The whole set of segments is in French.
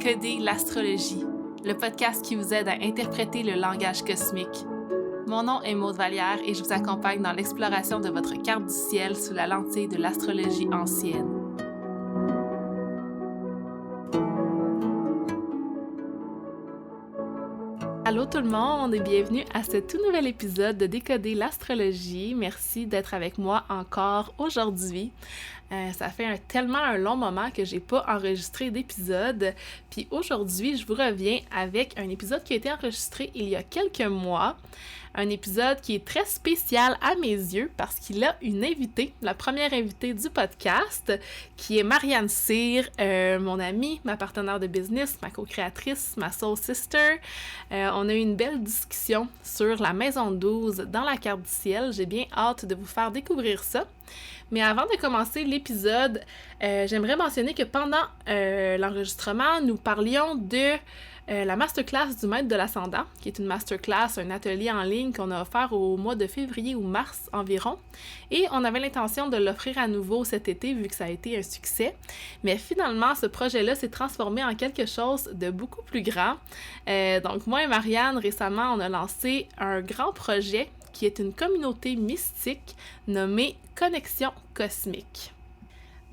Décoder l'astrologie, le podcast qui vous aide à interpréter le langage cosmique. Mon nom est Maude Vallière et je vous accompagne dans l'exploration de votre carte du ciel sous la lentille de l'astrologie ancienne. Allô tout le monde et bienvenue à ce tout nouvel épisode de Décoder l'astrologie. Merci d'être avec moi encore aujourd'hui. Ça fait tellement un long moment que j'ai pas enregistré d'épisode. Puis aujourd'hui, je vous reviens avec un épisode qui a été enregistré il y a quelques mois. Un épisode qui est très spécial à mes yeux parce qu'il a une invitée, la première invitée du podcast, qui est Marianne Cyr, mon amie, ma partenaire de business, ma co-créatrice, ma soul sister. On a eu une belle discussion sur la maison 12 dans la carte du ciel. J'ai bien hâte de vous faire découvrir ça. Mais avant de commencer l'épisode, j'aimerais mentionner que pendant l'enregistrement, nous parlions de la masterclass du maître de l'ascendant, qui est une masterclass, un atelier en ligne qu'on a offert au mois de février ou mars environ. Et on avait l'intention de l'offrir à nouveau cet été, vu que ça a été un succès. Mais finalement, ce projet-là s'est transformé en quelque chose de beaucoup plus grand. Donc moi et Marianne, récemment, on a lancé un grand projet qui est une communauté mystique nommée Connexion Cosmique.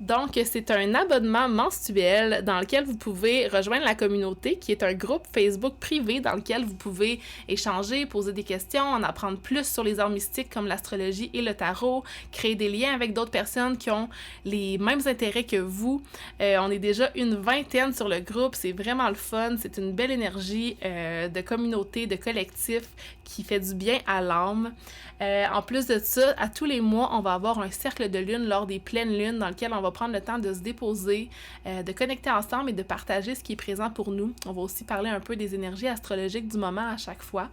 Donc, c'est un abonnement mensuel dans lequel vous pouvez rejoindre la communauté, qui est un groupe Facebook privé dans lequel vous pouvez échanger, poser des questions, en apprendre plus sur les arts mystiques comme l'astrologie et le tarot, créer des liens avec d'autres personnes qui ont les mêmes intérêts que vous. On est déjà une vingtaine sur le groupe, c'est vraiment le fun, c'est une belle énergie de communauté, de collectif qui fait du bien à l'âme. En plus de ça, à tous les mois, on va avoir un cercle de lune lors des pleines lunes dans lequel on va prendre le temps de se déposer, de connecter ensemble et de partager ce qui est présent pour nous. On va aussi parler un peu des énergies astrologiques du moment à chaque fois.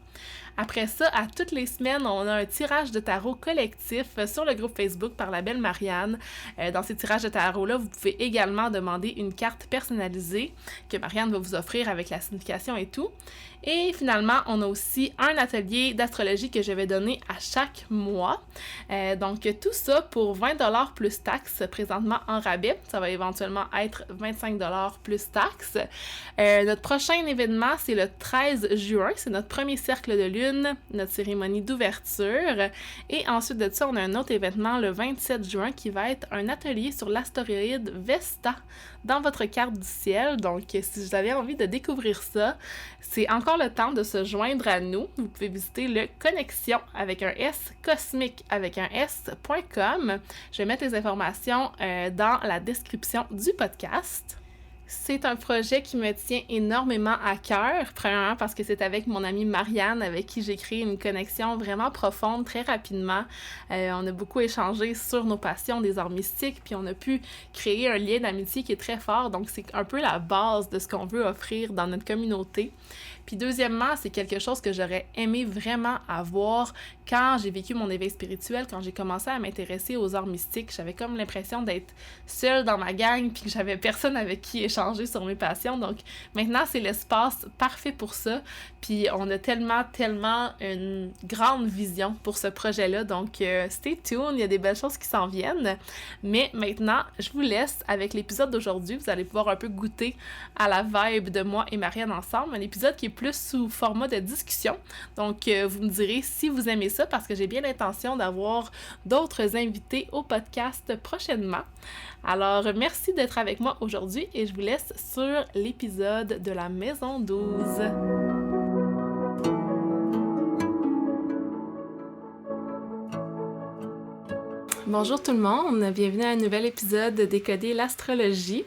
Après ça, à toutes les semaines, on a un tirage de tarot collectif sur le groupe Facebook par la belle Marianne. Dans ces tirages de tarot-là, vous pouvez également demander une carte personnalisée que Marianne va vous offrir avec la signification et tout. Et finalement, on a aussi un atelier d'astrologie que je vais donner à chaque mois. Donc, tout ça pour 20$ plus taxes, présentement en rabais. Ça va éventuellement être 25$ plus taxes. Notre prochain événement, c'est le 13 juin. C'est notre premier cercle de lune, notre cérémonie d'ouverture. Et ensuite de ça, on a un autre événement le 27 juin qui va être un atelier sur l'astéroïde Vesta dans votre carte du ciel. Donc, si vous avez envie de découvrir ça, c'est encore le temps de se joindre à nous. Vous pouvez visiter le Connexion avec un S, cosmique avec un S.com. Je vais mettre les informations dans la description du podcast. C'est un projet qui me tient énormément à cœur, premièrement parce que c'est avec mon amie Marianne avec qui j'ai créé une connexion vraiment profonde très rapidement. On a beaucoup échangé sur nos passions des arts mystiques, puis on a pu créer un lien d'amitié qui est très fort, donc c'est un peu la base de ce qu'on veut offrir dans notre communauté. Puis deuxièmement, c'est quelque chose que j'aurais aimé vraiment avoir quand j'ai vécu mon éveil spirituel, quand j'ai commencé à m'intéresser aux arts mystiques. J'avais comme l'impression d'être seule dans ma gang puis que j'avais personne avec qui échanger sur mes passions. Donc maintenant, c'est l'espace parfait pour ça. Puis on a tellement une grande vision pour ce projet-là. Donc stay tuned, il y a des belles choses qui s'en viennent. Mais maintenant, je vous laisse avec l'épisode d'aujourd'hui. Vous allez pouvoir un peu goûter à la vibe de moi et Marianne ensemble. Un épisode qui est plus sous format de discussion. Donc, vous me direz si vous aimez ça parce que j'ai bien l'intention d'avoir d'autres invités au podcast prochainement. Alors, merci d'être avec moi aujourd'hui et je vous laisse sur l'épisode de la Maison 12. Bonjour tout le monde, bienvenue à un nouvel épisode de Décoder l'astrologie.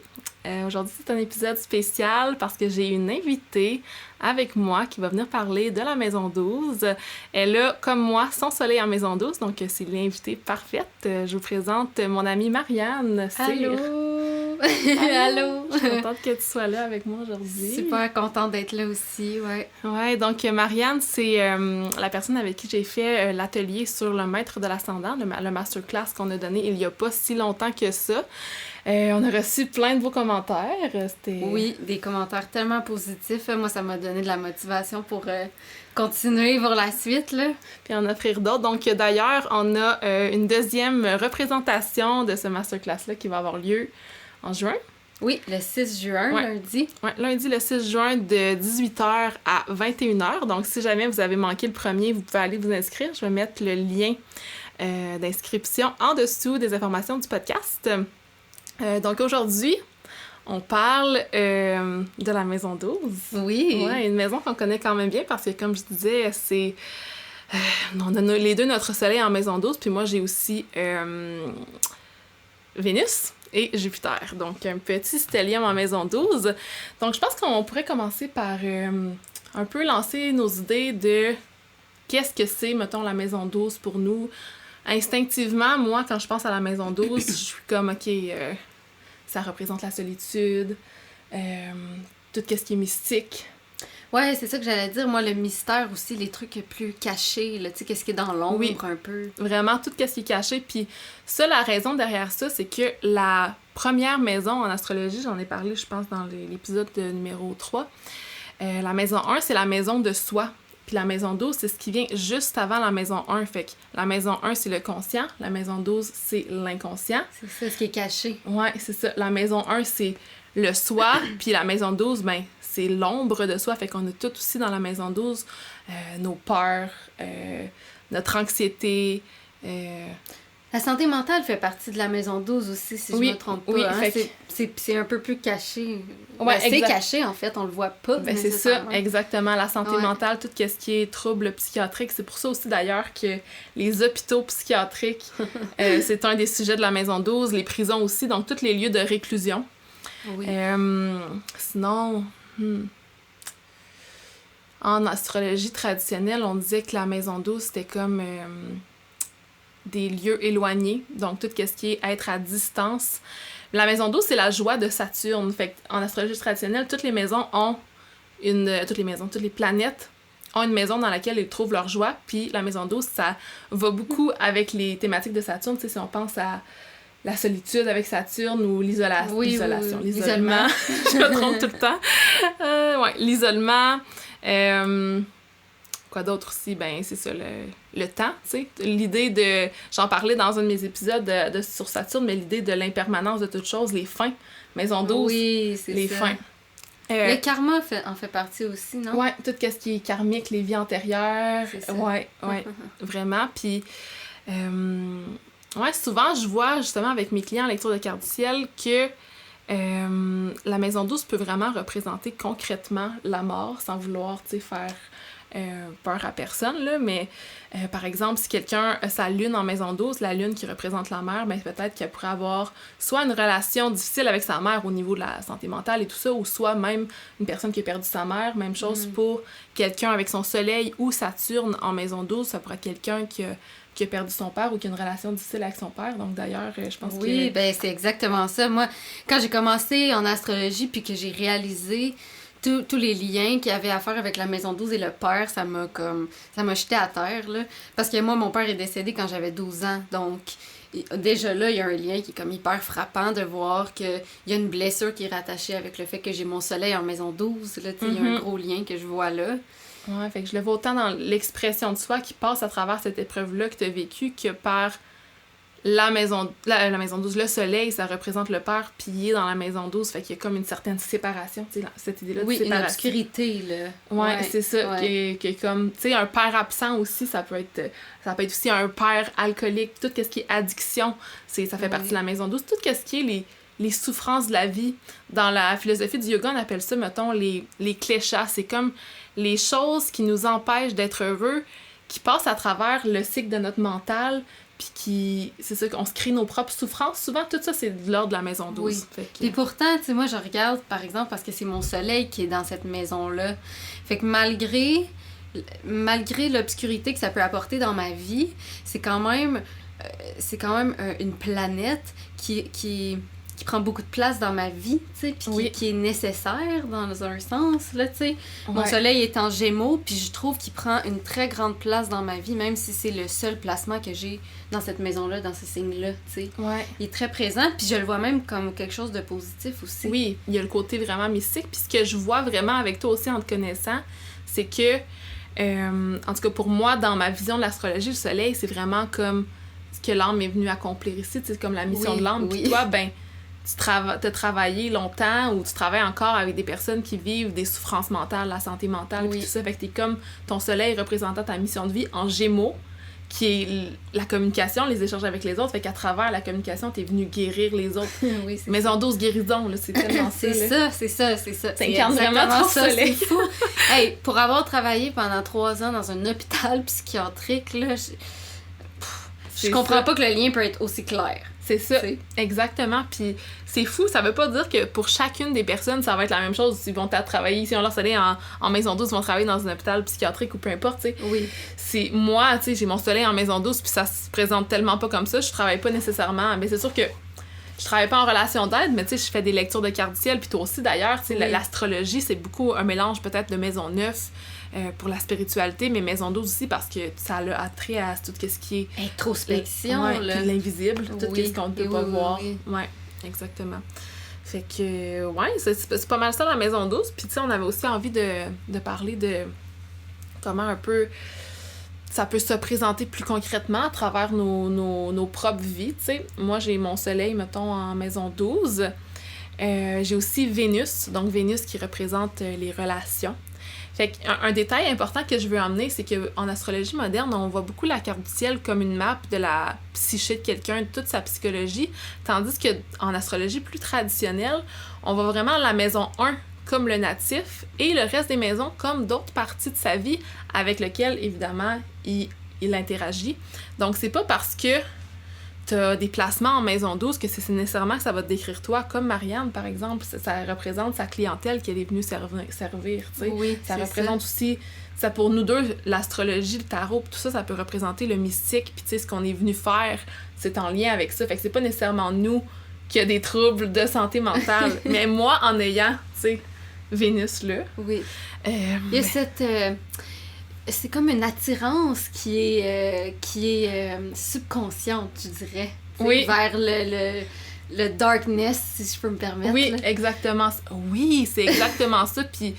Aujourd'hui, c'est un épisode spécial parce que j'ai une invitée avec moi qui va venir parler de la Maison 12. Elle a, comme moi, son soleil en Maison 12, donc c'est l'invitée parfaite. Je vous présente mon amie Marianne Cyr. Allô! Allô! Je suis contente que tu sois là avec moi aujourd'hui. Super contente d'être là aussi, ouais. Ouais, donc Marianne, c'est la personne avec qui j'ai fait l'atelier sur le maître de l'ascendant, le masterclass qu'on a donné il y a pas si longtemps que ça. On a reçu plein de beaux commentaires. Oui, des commentaires tellement positifs. Moi, ça m'a donné de la motivation pour continuer pour la suite, là. Puis en offrir d'autres. Donc, d'ailleurs, on a une deuxième représentation de ce masterclass-là qui va avoir lieu en juin. Oui, le 6 juin, lundi. Oui, lundi le 6 juin de 18h à 21h. Donc, si jamais vous avez manqué le premier, vous pouvez aller vous inscrire. Je vais mettre le lien d'inscription en dessous des informations du podcast. Donc, aujourd'hui, on parle de la Maison 12. Oui. Ouais, une maison qu'on connaît quand même bien parce que, comme je disais, c'est... on a les deux notre soleil en Maison 12, puis moi, j'ai aussi Vénus et Jupiter. Donc, un petit stellium en Maison 12. Donc, je pense qu'on pourrait commencer par un peu lancer nos idées de qu'est-ce que c'est, mettons, la Maison 12 pour nous. Instinctivement, moi, quand je pense à la Maison 12, je suis comme, OK, ça représente la solitude, tout ce qui est mystique. Ouais, c'est ça que j'allais dire. Moi, le mystère aussi, les trucs plus cachés, là, tu sais, qu'est-ce qui est dans l'ombre un peu. Vraiment, tout ce qui est caché. Puis ça, la raison derrière ça, c'est que la première maison en astrologie, j'en ai parlé, je pense, dans l'épisode numéro 3, la maison 1, c'est la maison de soi. Puis la maison 12, c'est ce qui vient juste avant la maison 1. Fait que la maison 1, c'est le conscient. La maison 12, c'est l'inconscient. C'est ça, ce qui est caché. Ouais, c'est ça. La maison 1, c'est le soi. Puis la maison 12, ben, c'est l'ombre de soi. Fait qu'on a tout aussi dans la maison 12 nos peurs, notre anxiété. La santé mentale fait partie de la maison 12 aussi, si je me trompe pas. Oui, hein? C'est un peu plus caché. Ouais, c'est caché, en fait, on le voit pas. Ben, c'est ça, exactement. La santé mentale, tout ce qui est troubles psychiatriques. C'est pour ça aussi, d'ailleurs, que les hôpitaux psychiatriques, c'est un des sujets de la maison 12. Les prisons aussi, donc tous les lieux de réclusion. Oui. Sinon... En astrologie traditionnelle, on disait que la maison 12, c'était comme des lieux éloignés, donc tout ce qui est être à distance. La maison 12, c'est la joie de Saturne. Fait en astrologie traditionnelle, toutes les maisons ont toutes les planètes ont une maison dans laquelle ils trouvent leur joie, puis la maison 12, ça va beaucoup avec les thématiques de Saturne. Tu sais, si on pense à la solitude avec Saturne ou l'isolation. L'isolement. Je me trompe tout le temps. Ouais, l'isolement. Quoi d'autre aussi? Ben, c'est ça, le temps, tu sais. L'idée de... J'en parlais dans un de mes épisodes sur Saturne, mais l'idée de l'impermanence de toutes choses, les fins. Maison 12, oui, c'est les ça. fins. Le karma en fait partie aussi, non? Ouais, tout ce qui est karmique, les vies antérieures. C'est ça. Ouais, vraiment. Puis... ouais, souvent, je vois justement avec mes clients en lecture de carte du ciel que la maison 12 peut vraiment représenter concrètement la mort sans vouloir, tu sais, faire peur à personne, là, mais par exemple, si quelqu'un a sa lune en maison 12, la lune qui représente la mère, ben peut-être qu'elle pourrait avoir soit une relation difficile avec sa mère au niveau de la santé mentale et tout ça, ou soit même une personne qui a perdu sa mère. Même chose pour quelqu'un avec son soleil ou Saturne en maison 12, ça pourrait être quelqu'un qui a perdu son père ou qui a une relation difficile avec son père. Donc d'ailleurs, je pense que... Oui, ben c'est exactement ça. Moi, quand j'ai commencé en astrologie puis que j'ai réalisé tous les liens qu'il y avait à faire avec la maison 12 et le père, ça m'a jeté à terre, là. Parce que moi, mon père est décédé quand j'avais 12 ans. Donc, déjà là, il y a un lien qui est comme hyper frappant de voir qu'il y a une blessure qui est rattachée avec le fait que j'ai mon soleil en maison 12. Là, il y a un gros lien que je vois là. Ouais, fait que je le vois autant dans l'expression de soi qui passe à travers cette épreuve-là que tu as vécue que par la maison 12. Le soleil, ça représente le père, puis il est dans la maison 12, fait qu'il y a comme une certaine séparation, tu sais, cette idée-là de séparation. Oui, une obscurité, là. Ouais, c'est ça, qui est comme, tu sais, un père absent aussi, ça peut être aussi un père alcoolique, tout ce qui est addiction, ça fait partie de la maison 12, tout ce qui est les souffrances de la vie. Dans la philosophie du yoga, on appelle ça, mettons, les kleshas. C'est comme les choses qui nous empêchent d'être heureux, qui passent à travers le cycle de notre mental, puis c'est ça, qu'on se crée nos propres souffrances. Souvent, tout ça, c'est de l'ordre de la maison 12. Oui. Et pourtant, tu sais, moi, je regarde, par exemple, parce que c'est mon soleil qui est dans cette maison-là. Fait que malgré l'obscurité que ça peut apporter dans ma vie, c'est quand même une planète qui prend beaucoup de place dans ma vie, tu sais, puis qui est nécessaire dans un sens, là, tu sais. Mon soleil est en Gémeaux, puis je trouve qu'il prend une très grande place dans ma vie, même si c'est le seul placement que j'ai dans cette maison-là, dans ce signe-là, tu sais. Ouais. Il est très présent, puis je le vois même comme quelque chose de positif aussi. Oui, il y a le côté vraiment mystique, puis ce que je vois vraiment avec toi aussi en te connaissant, c'est que, en tout cas pour moi, dans ma vision de l'astrologie, le soleil, c'est vraiment comme ce que l'âme est venue accomplir ici, tu sais, comme la mission de l'âme, puis toi, ben t'as travaillé longtemps ou tu travailles encore avec des personnes qui vivent des souffrances mentales, la santé mentale, puis tout ça. Fait que t'es comme ton soleil représentant ta mission de vie en Gémeaux, qui est la communication, les échanges avec les autres. Fait qu'à travers la communication, t'es venu guérir les autres. Oui, c'est Maison 12 guérison, là, c'est tellement ça. C'est ça. T'incarnes vraiment ton soleil. C'est fou. Hey, pour avoir travaillé pendant 3 ans dans un hôpital psychiatrique, là, je comprends pas que le lien peut être aussi clair. C'est ça, exactement. Puis c'est fou, ça veut pas dire que pour chacune des personnes, ça va être la même chose. Ils vont travailler, si on leur soleil en maison douce, ils vont travailler dans un hôpital psychiatrique ou peu importe, tu sais. Oui. C'est moi, tu sais, j'ai mon soleil en maison douce, puis ça se présente tellement pas comme ça. Je travaille pas nécessairement, mais c'est sûr que je travaille pas en relation d'aide, mais tu sais, je fais des lectures de cartes du ciel, puis toi aussi d'ailleurs, tu sais, l'astrologie, c'est beaucoup un mélange peut-être de maison 9 pour la spiritualité, mais maison 12 aussi parce que ça a attrait à tout ce qui est introspection, puis l'invisible, tout ce qu'on ne peut pas voir. Oui. Ouais, exactement. Fait que, c'est pas mal ça la maison 12. Puis tu sais, on avait aussi envie de parler de comment un peu ça peut se présenter plus concrètement à travers nos propres vies, tu sais. Moi, j'ai mon soleil, mettons, en maison 12. J'ai aussi Vénus, donc Vénus qui représente les relations. Fait qu'un détail important que je veux emmener, c'est qu'en astrologie moderne, on voit beaucoup la carte du ciel comme une map de la psyché de quelqu'un, de toute sa psychologie, tandis qu'en astrologie plus traditionnelle, on voit vraiment la maison 1 comme le natif et le reste des maisons comme d'autres parties de sa vie avec lesquelles, évidemment, il interagit. Donc, c'est pas parce que t'as des placements en maison 12 que c'est nécessairement que ça va te décrire toi, comme Marianne, par exemple. Ça représente sa clientèle qu'elle est venue servir, tu sais. Oui, ça représente aussi, ça pour nous deux, l'astrologie, le tarot, tout ça, ça peut représenter le mystique, puis tu sais, ce qu'on est venu faire, c'est en lien avec ça. Fait que c'est pas nécessairement nous qui a des troubles de santé mentale, mais moi, en ayant, tu sais, Vénus là. Oui. Il y a cette... c'est comme une attirance qui est subconsciente, je dirais. Oui. Vers le darkness, si je peux me permettre. Oui, là. exactement. Oui, c'est exactement ça. Puis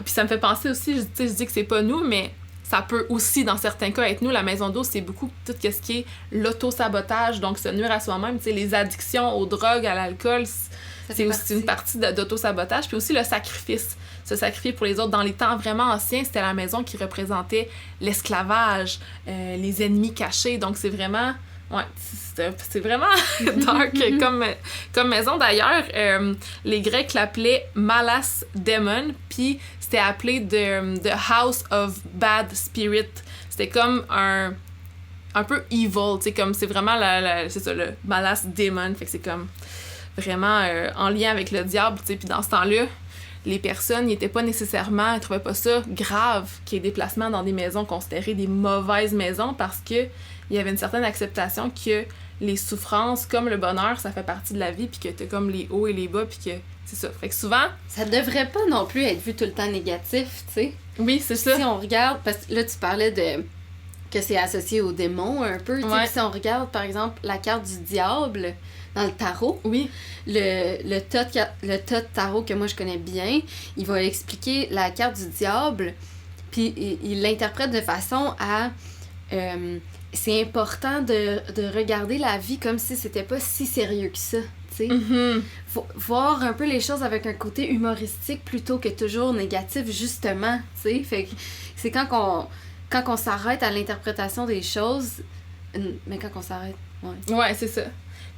ça me fait penser aussi, je dis que c'est pas nous, mais ça peut aussi, dans certains cas, être nous. La maison 12, c'est beaucoup tout ce qui est l'auto-sabotage, donc se nuire à soi-même. Tu sais, les addictions aux drogues, à l'alcool, c'est aussi une partie d'auto-sabotage. Puis aussi le sacrifice. Se sacrifier pour les autres. Dans les temps vraiment anciens, c'était la maison qui représentait l'esclavage, les ennemis cachés. Donc c'est vraiment... Ouais, c'est vraiment dark comme maison. D'ailleurs, les Grecs l'appelaient Malas Demon, puis c'était appelé the House of Bad Spirit. C'était comme un peu evil, tu sais, comme c'est vraiment c'est ça, le Malas Demon. Fait que c'est comme vraiment en lien avec le diable, tu sais. Puis dans ce temps-là, les personnes n'étaient pas nécessairement, elles trouvaient pas ça grave qu'il y ait des placements dans des maisons considérées des mauvaises maisons parce que il y avait une certaine acceptation que les souffrances, comme le bonheur, ça fait partie de la vie, puis que t'as comme les hauts et les bas, puis que c'est ça. Fait que souvent... Ça devrait pas non plus être vu tout le temps négatif, tu sais. Oui, c'est ça. Si on regarde, parce que là, tu parlais de... que c'est associé aux démons un peu, tu sais. Si on regarde, par exemple, la carte du diable dans le tarot, oui. le tas de tarot que moi je connais bien, il va expliquer la carte du diable, puis il l'interprète de façon à... c'est important de regarder la vie comme si c'était pas si sérieux que ça, tu sais. Mm-hmm. Faut voir un peu les choses avec un côté humoristique plutôt que toujours négatif, justement, tu sais. Fait que c'est quand on s'arrête à l'interprétation des choses, mais quand on s'arrête, ouais. Ouais, c'est ça.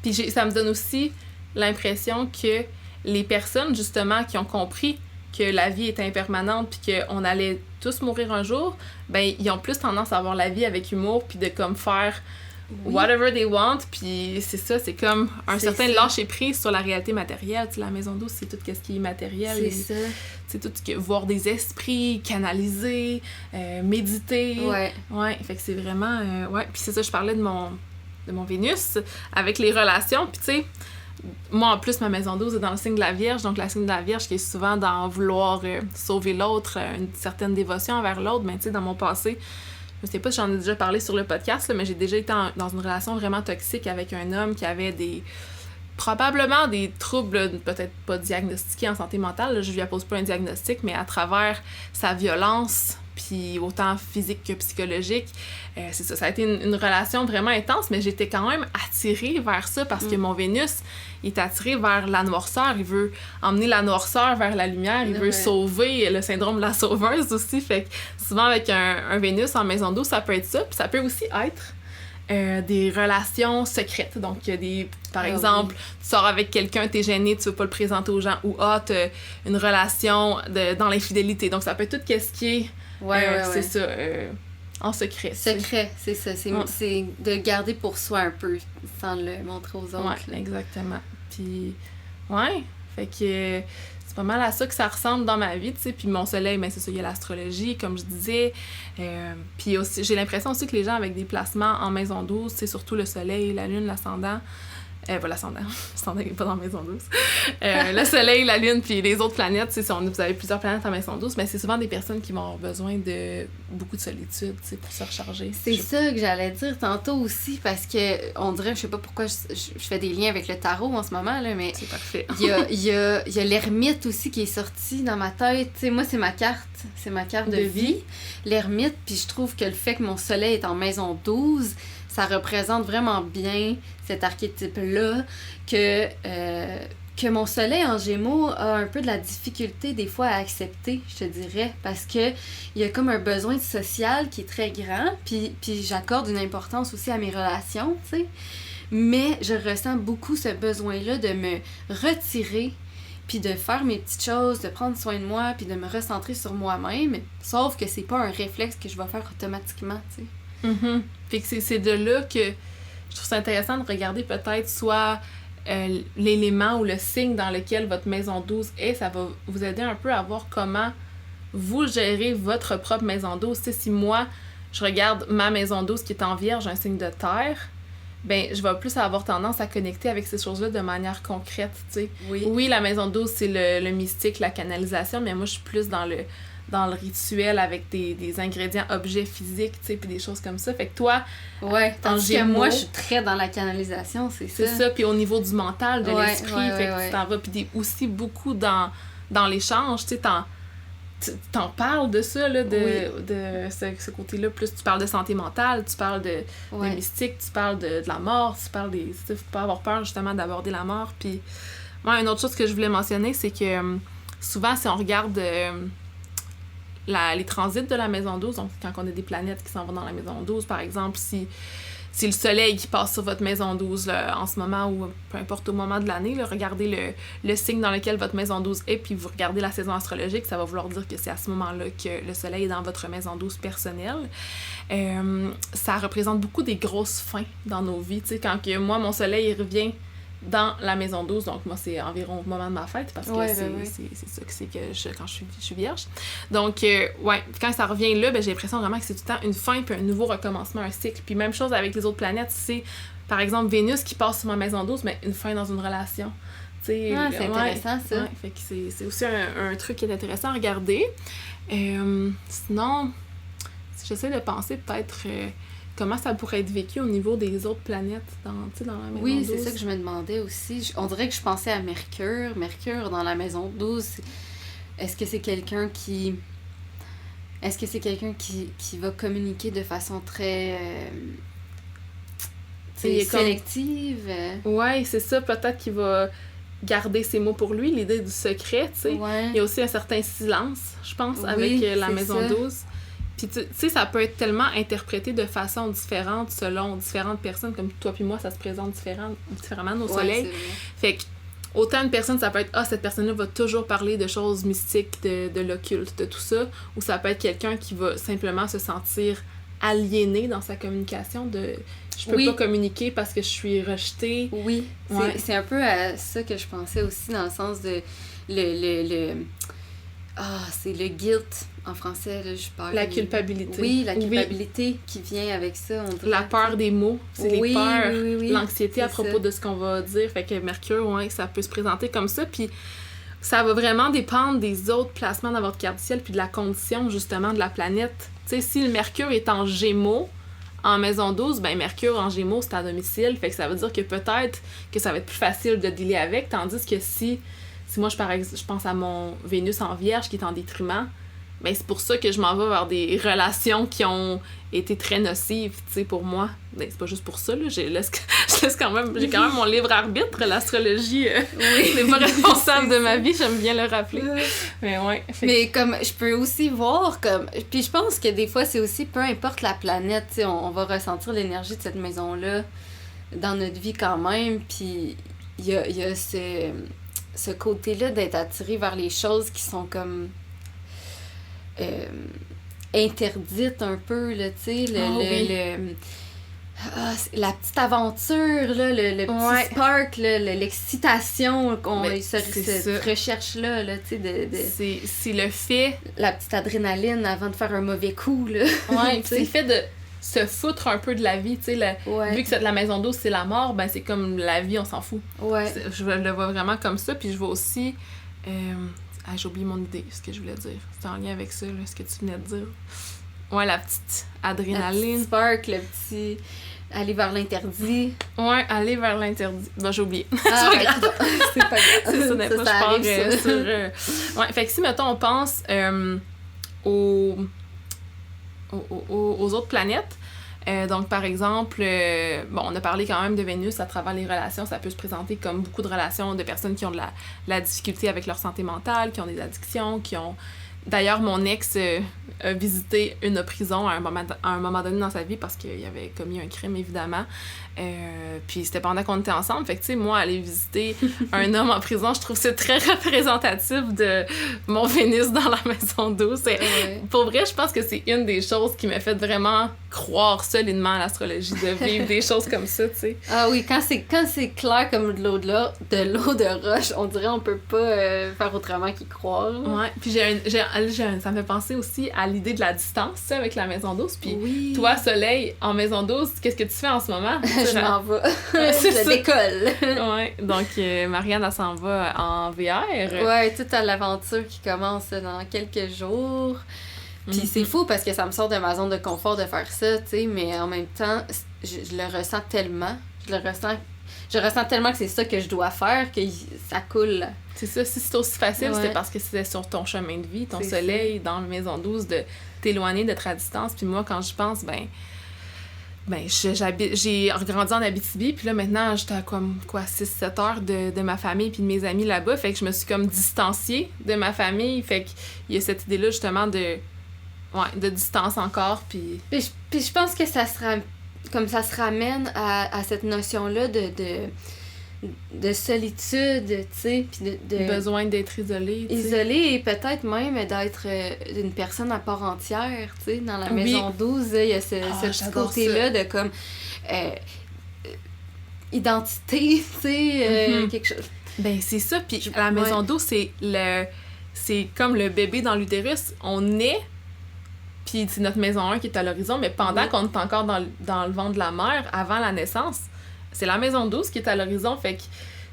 Puis ça me donne aussi l'impression que les personnes, justement, qui ont compris que la vie est impermanente puis qu'on allait tous mourir un jour, ben ils ont plus tendance à voir la vie avec humour puis de comme faire whatever they want, puis c'est ça, c'est comme un certain lâcher-prise sur la réalité matérielle. Tu sais, la maison 12, c'est tout ce qui est matériel. C'est ça. C'est tout ce qui est voir des esprits, canaliser, méditer. Ouais, fait que c'est vraiment... ouais, puis c'est ça, je parlais de mon Vénus avec les relations, puis tu sais, moi, en plus, ma maison 12 est dans le signe de la Vierge, donc la signe de la Vierge qui est souvent dans vouloir sauver l'autre, une certaine dévotion envers l'autre. Mais tu sais, dans mon passé, je sais pas si j'en ai déjà parlé sur le podcast, là, mais j'ai déjà été dans une relation vraiment toxique avec un homme qui avait probablement des troubles, peut-être pas diagnostiqués en santé mentale, là, je lui appose pas un diagnostic, mais à travers sa violence, puis autant physique que psychologique, c'est ça, ça a été une relation vraiment intense, mais j'étais quand même attirée vers ça parce que mon Vénus, il est attiré vers la noirceur, il veut emmener la noirceur vers la lumière, il veut sauver le syndrome de la sauveuse aussi, fait que souvent avec un Vénus en maison 12, ça peut être ça, puis ça peut aussi être des relations secrètes, donc par exemple, tu sors avec quelqu'un, t'es gêné, tu veux pas le présenter aux gens, ou t'as une relation dans l'infidélité, donc ça peut être tout ce qui est c'est ça, en secret. Secret, c'est ça. C'est de le garder pour soi un peu, sans le montrer aux autres. Ouais, exactement. Puis, fait que c'est pas mal à ça que ça ressemble dans ma vie, tu sais. Puis mon soleil, c'est ça, il y a l'astrologie, comme je disais. Puis aussi, j'ai l'impression aussi que les gens avec des placements en maison 12, c'est surtout le soleil, la lune, l'ascendant. Pas l'ascendant, l'ascendant n'est pas dans maison 12. Le soleil, la lune, puis les autres planètes, si vous avez plusieurs planètes en maison 12, mais c'est souvent des personnes qui vont avoir besoin de beaucoup de solitude, pour se recharger. C'est ça que j'allais dire tantôt aussi, parce que on dirait, je sais pas pourquoi je fais des liens avec le tarot en ce moment, là, mais c'est parfait. Il y a l'ermite aussi qui est sorti dans ma tête. Tu sais, moi, c'est ma carte de vie, l'ermite, puis je trouve que le fait que mon soleil est en maison 12, ça représente vraiment bien cet archétype-là que mon soleil en Gémeaux a un peu de la difficulté des fois à accepter, je te dirais, parce que il y a comme un besoin social qui est très grand, puis j'accorde une importance aussi à mes relations, tu sais, mais je ressens beaucoup ce besoin-là de me retirer, puis de faire mes petites choses, de prendre soin de moi, puis de me recentrer sur moi-même, sauf que c'est pas un réflexe que je vais faire automatiquement, tu sais. Mm-hmm. Fait que c'est de là que je trouve ça intéressant de regarder peut-être soit l'élément ou le signe dans lequel votre maison 12 est, ça va vous aider un peu à voir comment vous gérez votre propre maison 12. Tu sais, si moi, je regarde ma maison 12 qui est en Vierge, un signe de terre, je vais plus avoir tendance à connecter avec ces choses-là de manière concrète, tu sais. Oui, la maison 12, c'est le mystique, la canalisation, mais moi, je suis plus dans le rituel avec des ingrédients, objets physiques, tu sais, puis des choses comme ça. Fait que toi, tandis que moi, je suis très dans la canalisation, c'est ça. C'est ça, puis au niveau du mental, de l'esprit, fait que tu t'en vas, puis aussi beaucoup dans l'échange, tu sais, t'en parles de ça, là, de ce côté-là, plus tu parles de santé mentale, tu parles de mystique, tu parles de la mort, tu parles faut pas avoir peur, justement, d'aborder la mort, puis une autre chose que je voulais mentionner, c'est que souvent, si on regarde les transits de la maison 12, donc quand on a des planètes qui s'en vont dans la maison 12, par exemple, si le soleil qui passe sur votre maison 12 là, en ce moment ou peu importe au moment de l'année, là, regardez le signe dans lequel votre maison 12 est, puis vous regardez la saison astrologique, ça va vouloir dire que c'est à ce moment-là que le soleil est dans votre maison 12 personnelle. Ça représente beaucoup des grosses fins dans nos vies. Tu sais, quand moi, mon soleil il revient dans la maison 12, donc moi c'est environ au moment de ma fête parce que c'est ça que c'est que quand je suis vierge. Donc quand ça revient là, j'ai l'impression vraiment que c'est tout le temps une fin puis un nouveau recommencement, un cycle. Puis même chose avec les autres planètes, c'est par exemple Vénus qui passe sur ma maison 12, mais une fin dans une relation. C'est intéressant ça. Fait que c'est aussi un truc qui est intéressant à regarder. Sinon, si j'essaie de penser peut-être comment ça pourrait être vécu au niveau des autres planètes dans la maison 12. Oui, c'est ça que je me demandais aussi. On dirait que je pensais à Mercure. Mercure dans la maison 12, est-ce que c'est quelqu'un qui va communiquer de façon très sélective? Ouais, c'est ça. Peut-être qu'il va garder ses mots pour lui, l'idée du secret, tu sais. Ouais. Il y a aussi un certain silence, je pense, avec la maison 12. Puis tu sais, ça peut être tellement interprété de façon différente selon différentes personnes, comme toi puis moi, ça se présente différemment nos soleils. Fait que autant une personne, ça peut être cette personne-là va toujours parler de choses mystiques, de l'occulte, de tout ça, ou ça peut être quelqu'un qui va simplement se sentir aliéné dans sa communication, je peux pas communiquer parce que je suis rejetée. Oui, c'est un peu à ça que je pensais aussi, dans le sens de c'est le guilt en français, là, je parle. La culpabilité. Oui, la culpabilité qui vient avec ça. La peur des mots, c'est les peurs, l'anxiété à propos de ce qu'on va dire. Fait que Mercure, ça peut se présenter comme ça. Puis ça va vraiment dépendre des autres placements dans votre carte du ciel puis de la condition, justement, de la planète. Tu sais, si le Mercure est en Gémeaux, En maison 12, ben Mercure en Gémeaux, c'est à domicile, fait que ça veut dire que peut-être que ça va être plus facile de dealer avec, tandis que si moi, je pense à mon Vénus en Vierge qui est en détriment, ben c'est pour ça que je m'en vais vers des relations qui ont été très nocives, tu sais, pour moi. Ben, c'est pas juste pour ça, là. J'ai quand même mon libre arbitre. L'astrologie n'est pas responsable de ma vie, j'aime bien le rappeler. Mais ouais. Mais comme, je peux aussi voir comme... Puis je pense que des fois, c'est aussi, peu importe la planète, tu sais, on va ressentir l'énergie de cette maison-là dans notre vie quand même, puis il y a ce côté-là d'être attiré vers les choses qui sont comme... interdite un peu, là, tu sais, la petite aventure, là, le petit spark, là, l'excitation cette recherche-là, là, tu sais, c'est le fait... La petite adrénaline avant de faire un mauvais coup, là. Ouais, c'est le fait de se foutre un peu de la vie, tu sais, vu que la maison 12, c'est la mort, ben c'est comme la vie, on s'en fout. Ouais. Je le vois vraiment comme ça, puis je vois aussi... j'ai oublié mon idée, ce que je voulais dire. C'était en lien avec ça, là, ce que tu venais de dire. Ouais, la petite adrénaline. Le petit spark, le petit... Aller vers l'interdit. Ouais, aller vers l'interdit. Ben, j'ai oublié. Ah, c'est pas grave. C'est ça, pas, je pars sur... Ouais, fait que si, mettons, on pense aux autres planètes, donc, par exemple, on a parlé quand même de Vénus à travers les relations. Ça peut se présenter comme beaucoup de relations de personnes qui ont de la difficulté avec leur santé mentale, qui ont des addictions, qui ont... D'ailleurs, mon ex a visité une prison à un moment donné dans sa vie parce qu'il avait commis un crime, évidemment. Puis c'était pendant qu'on était ensemble. Fait que, tu sais, moi, aller visiter un homme en prison, je trouve que c'est très représentatif de mon Vénus dans la maison 12. Pour vrai, je pense que c'est une des choses qui m'a fait vraiment croire solidement à l'astrologie, de vivre des choses comme ça, tu sais. Ah oui, quand c'est clair comme de l'eau de roche, on dirait on peut pas faire autrement qu'y croire. Ouais, puis ça me fait penser aussi à l'idée de la distance, tu sais, avec la maison 12. Puis toi, Soleil, en maison 12, qu'est-ce que tu fais en ce moment? Je m'en vais. Je décolle. Ouais, donc Marianne, elle s'en va en VR. Ouais, toute l'aventure qui commence dans quelques jours. Puis c'est fou parce que ça me sort de ma zone de confort de faire ça, tu sais, mais en même temps, je le ressens tellement. Je ressens tellement que c'est ça que je dois faire que ça coule. C'est ça, si c'est aussi facile, c'est parce que c'était sur ton chemin de vie, ton soleil, dans la maison 12, de t'éloigner, d'être à distance. Puis moi, quand je pense, j'ai grandi en Abitibi, puis là, maintenant, j'étais à 6-7 heures de ma famille puis de mes amis là-bas, fait que je me suis comme distanciée de ma famille, fait qu'il y a cette idée-là, justement, de distance encore, puis je pense que ça se ramène à cette notion-là de solitude, tu sais, puis de besoin d'être isolé, tu sais. Isolé et peut-être même d'être une personne à part entière, tu sais, dans la maison 12, il y a ce petit côté-là de comme identité, tu sais, quelque chose. Ben c'est ça, puis la maison 12, c'est comme le bébé dans l'utérus, on naît, puis c'est notre maison 1 qui est à l'horizon, mais pendant qu'on est encore dans le ventre de la mère, avant la naissance, c'est la maison 12 qui est à l'horizon, fait que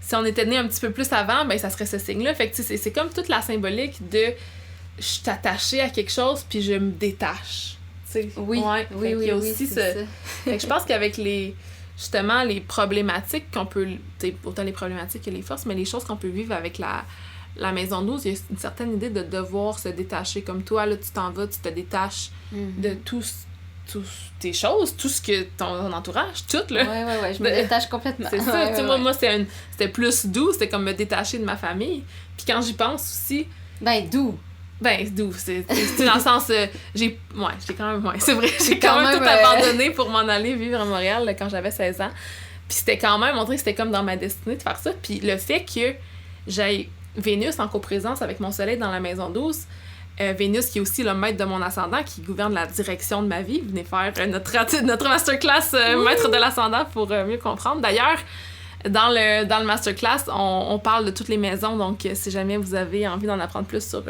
si on était né un petit peu plus avant, ben ça serait ce signe-là. Fait que c'est comme toute la symbolique de je suis attachée à quelque chose puis je me détache. T'sais. Oui, il y a aussi ça. Fait que je pense qu'avec les problématiques qu'on peut, autant les problématiques que les forces, mais les choses qu'on peut vivre avec la maison 12, il y a une certaine idée de devoir se détacher. Comme toi, là, tu t'en vas, tu te détaches de toutes tes choses, tout ce que ton entourage, tout, là. Ouais, je me détache complètement. C'est ça, moi, c'était plus doux, c'était comme me détacher de ma famille. Puis quand j'y pense aussi... doux, c'est dans le sens... j'ai quand même... c'est vrai, j'ai quand même tout abandonné pour m'en aller vivre à Montréal là, quand j'avais 16 ans. Puis c'était quand même, on dirait que c'était comme dans ma destinée de faire ça. Puis le fait que j'aille Vénus en coprésence avec mon soleil dans la maison 12... Vénus, qui est aussi le maître de mon ascendant, qui gouverne la direction de ma vie. Venez faire notre masterclass maître de l'ascendant pour mieux comprendre. D'ailleurs, dans le masterclass, on parle de toutes les maisons, donc si jamais vous avez envie d'en apprendre plus sur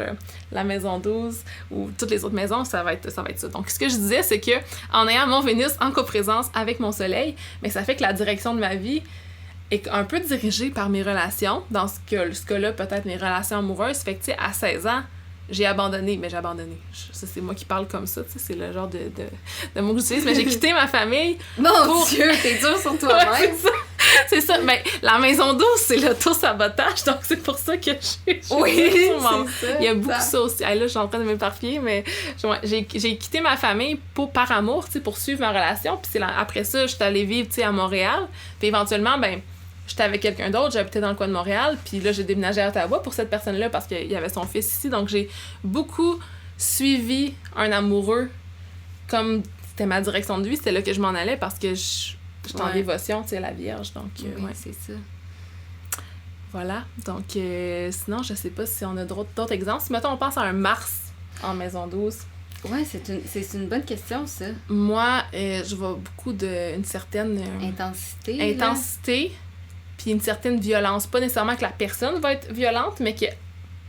la maison 12 ou toutes les autres maisons, ça va être ça. Donc, ce que je disais, c'est que en ayant mon Vénus en coprésence avec mon soleil, mais ça fait que la direction de ma vie est un peu dirigée par mes relations. Dans ce cas-là, peut-être mes relations amoureuses. Fait que, tu sais, à 16 ans, j'ai abandonné, mais j'ai abandonné. Ça, c'est moi qui parle comme ça, tu sais, c'est le genre de mot que j'utilise, mais j'ai quitté ma famille. Mon Dieu, t'es dur sur toi-même! Ouais, c'est ça. Mais la maison douce, c'est l'auto-sabotage, donc c'est pour ça que j'ai oui, c'est ça. Il y a beaucoup ça aussi. Là, je suis en train de m'éparpiller, mais j'ai quitté ma famille par amour, tu sais, pour suivre ma relation, puis après ça, je suis allée vivre, tu sais, à Montréal, puis éventuellement, j'étais avec quelqu'un d'autre, j'habitais dans le coin de Montréal, puis là, j'ai déménagé à Ottawa pour cette personne-là parce qu'il y avait son fils ici, donc j'ai beaucoup suivi un amoureux comme c'était ma direction de vie, c'était là que je m'en allais parce que j'étais en dévotion, tu sais, à la Vierge, donc oui, c'est ça. Voilà, donc sinon, je sais pas si on a d'autres exemples. Si, mettons, on pense à un Mars en maison douce. Ouais, c'est une bonne question, ça. Moi, je vois beaucoup d'une certaine... Intensité. Puis une certaine violence. Pas nécessairement que la personne va être violente, mais qu'elle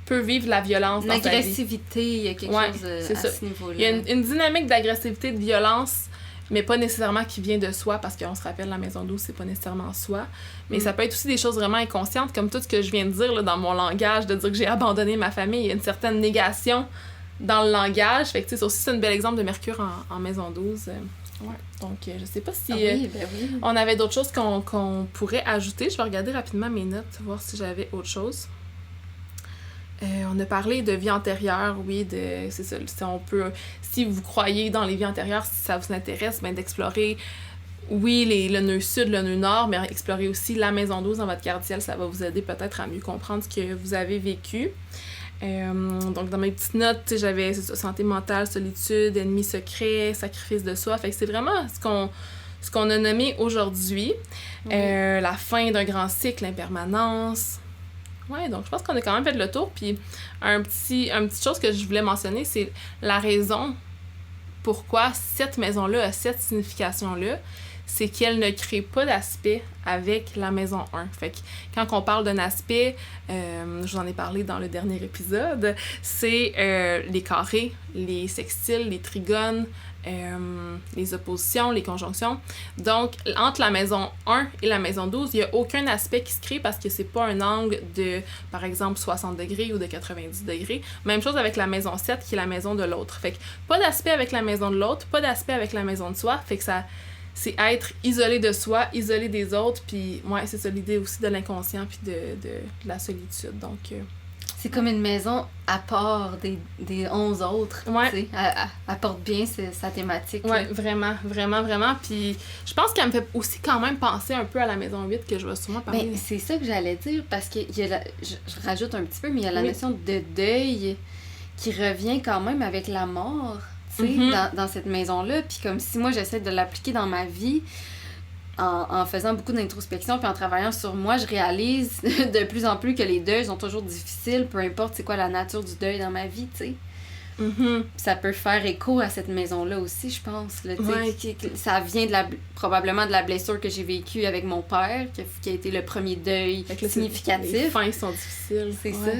peut vivre la violence dans sa vie. L'agressivité, il y a quelque chose à ce niveau-là. Il y a une dynamique d'agressivité, de violence, mais pas nécessairement qui vient de soi, parce qu'on se rappelle, la maison douce, c'est pas nécessairement soi. Mais ça peut être aussi des choses vraiment inconscientes, comme tout ce que je viens de dire là, dans mon langage, de dire que j'ai abandonné ma famille. Il y a une certaine négation dans le langage. Fait que, tu sais, c'est un bel exemple de Mercure en maison douce. Ouais. Donc, je sais pas si on avait d'autres choses qu'on pourrait ajouter. Je vais regarder rapidement mes notes, voir si j'avais autre chose. On a parlé de vie antérieure, oui, c'est ça. Si vous croyez dans les vies antérieures, si ça vous intéresse, d'explorer, oui, le nœud sud, le nœud nord, mais explorer aussi la maison 12 dans votre carte ciel, ça va vous aider peut-être à mieux comprendre ce que vous avez vécu. Donc, dans mes petites notes, j'avais santé mentale, solitude, ennemi secret, sacrifice de soi. Fait que c'est vraiment ce qu'on a nommé aujourd'hui. La fin d'un grand cycle, l'impermanence. Ouais, donc je pense qu'on a quand même fait le tour. Puis, une petite chose que je voulais mentionner, c'est la raison pourquoi cette maison-là a cette signification-là. C'est qu'elle ne crée pas d'aspect avec la maison 1. Fait que quand on parle d'un aspect, je vous en ai parlé dans le dernier épisode, c'est les carrés, les sextiles, les trigones, les oppositions, les conjonctions. Donc, entre la maison 1 et la maison 12, il n'y a aucun aspect qui se crée parce que c'est pas un angle de, par exemple, 60 degrés ou de 90 degrés. Même chose avec la maison 7 qui est la maison de l'autre. Fait que pas d'aspect avec la maison de l'autre, pas d'aspect avec la maison de soi. Fait que c'est être isolé de soi, isolé des autres, puis c'est ça l'idée aussi de l'inconscient puis de la solitude. Donc, c'est comme une maison à part des 11 autres. Ouais. Elle porte bien sa thématique. Oui, vraiment, vraiment, vraiment. Puis je pense qu'elle me fait aussi quand même penser un peu à la maison 8 que je vais sûrement parler. Ben, c'est ça que j'allais dire, parce que je rajoute un petit peu, mais il y a la notion de deuil qui revient quand même avec la mort. Tu sais, dans cette maison-là, puis comme si moi j'essaie de l'appliquer dans ma vie en faisant beaucoup d'introspection puis en travaillant sur moi, je réalise de plus en plus que les deuils sont toujours difficiles, peu importe c'est quoi la nature du deuil dans ma vie, tu sais. Ça peut faire écho à cette maison-là aussi, je pense. Là, ça vient probablement de la blessure que j'ai vécue avec mon père, qui a été le premier deuil significatif. Les fins sont difficiles. C'est ça.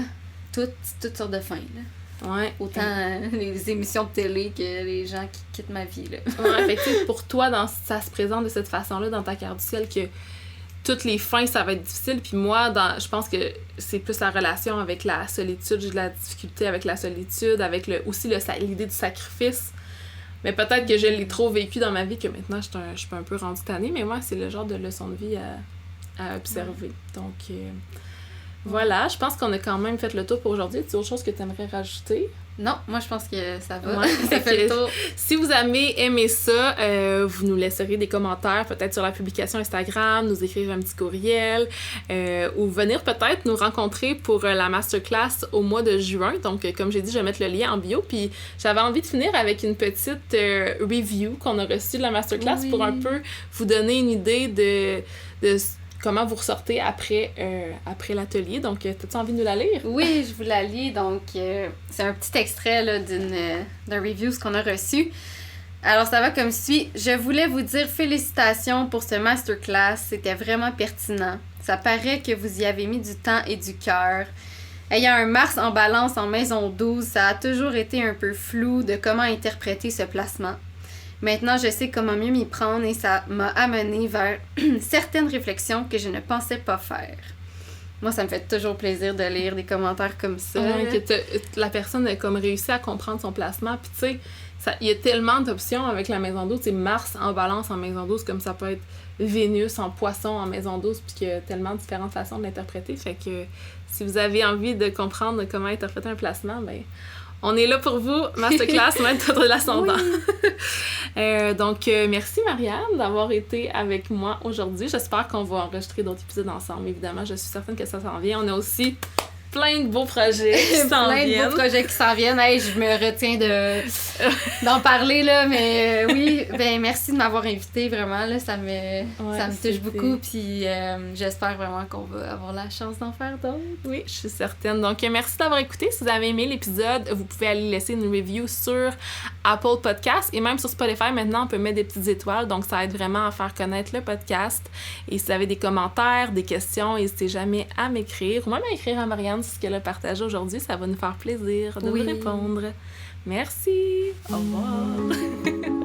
Toutes sortes de fins, là. Ouais. Autant les émissions de télé que les gens qui quittent ma vie, là. Ouais, effectivement, pour toi, ça se présente de cette façon-là dans ta carte du ciel que toutes les fins, ça va être difficile. Puis moi, je pense que c'est plus la relation avec la solitude. J'ai de la difficulté avec la solitude, avec aussi l'idée du sacrifice. Mais peut-être que je l'ai trop vécu dans ma vie que maintenant, je suis un peu rendue tannée. Mais moi, c'est le genre de leçon de vie à observer. Donc... voilà, je pense qu'on a quand même fait le tour pour aujourd'hui. Est-ce autre chose que tu aimerais rajouter? Non, moi je pense que ça va. Ouais, ça fait le tour. Si vous avez aimé ça, vous nous laisserez des commentaires peut-être sur la publication Instagram, nous écrire un petit courriel ou venir peut-être nous rencontrer pour la masterclass au mois de juin. Donc, comme j'ai dit, je vais mettre le lien en bio. Puis j'avais envie de finir avec une petite review qu'on a reçue de la masterclass pour un peu vous donner une idée de comment vous ressortez après l'atelier. Donc, as-tu envie de nous la lire? Oui, je vous la lis. Donc, c'est un petit extrait là, d'un review qu'on a reçu. Alors, ça va comme suit. Je voulais vous dire félicitations pour ce masterclass. C'était vraiment pertinent. Ça paraît que vous y avez mis du temps et du cœur. Ayant un Mars en balance en maison 12, ça a toujours été un peu flou de comment interpréter ce placement. Maintenant, je sais comment mieux m'y prendre et ça m'a amené vers certaines réflexions que je ne pensais pas faire. Moi, ça me fait toujours plaisir de lire des commentaires comme ça. Que la personne a comme réussi à comprendre son placement. Puis tu sais, il y a tellement d'options avec la maison 12. C'est Mars en balance en maison 12, comme ça peut être Vénus en poisson en maison 12, puis qu'il y a tellement différentes façons de l'interpréter. Fait que si vous avez envie de comprendre comment interpréter un placement, ben on est là pour vous, Masterclass, Maître de l'ascendant. Oui. Donc, merci Marianne d'avoir été avec moi aujourd'hui. J'espère qu'on va enregistrer d'autres épisodes ensemble. Évidemment, je suis certaine que ça s'en vient. On a aussi plein de beaux projets qui s'en viennent. Plein de beaux projets qui s'en viennent. Hey, je me retiens d'en parler, là, mais oui, ben merci de m'avoir invitée, vraiment, là, ça me touche beaucoup, puis j'espère vraiment qu'on va avoir la chance d'en faire d'autres. Oui, je suis certaine. Donc, merci d'avoir écouté. Si vous avez aimé l'épisode, vous pouvez aller laisser une review sur Apple Podcast et même sur Spotify. Maintenant, on peut mettre des petites étoiles, donc ça aide vraiment à faire connaître le podcast. Et si vous avez des commentaires, des questions, n'hésitez jamais à m'écrire ou même à écrire à Marianne ce qu'elle a partagé aujourd'hui, ça va nous faire plaisir de vous répondre. Merci. Au revoir.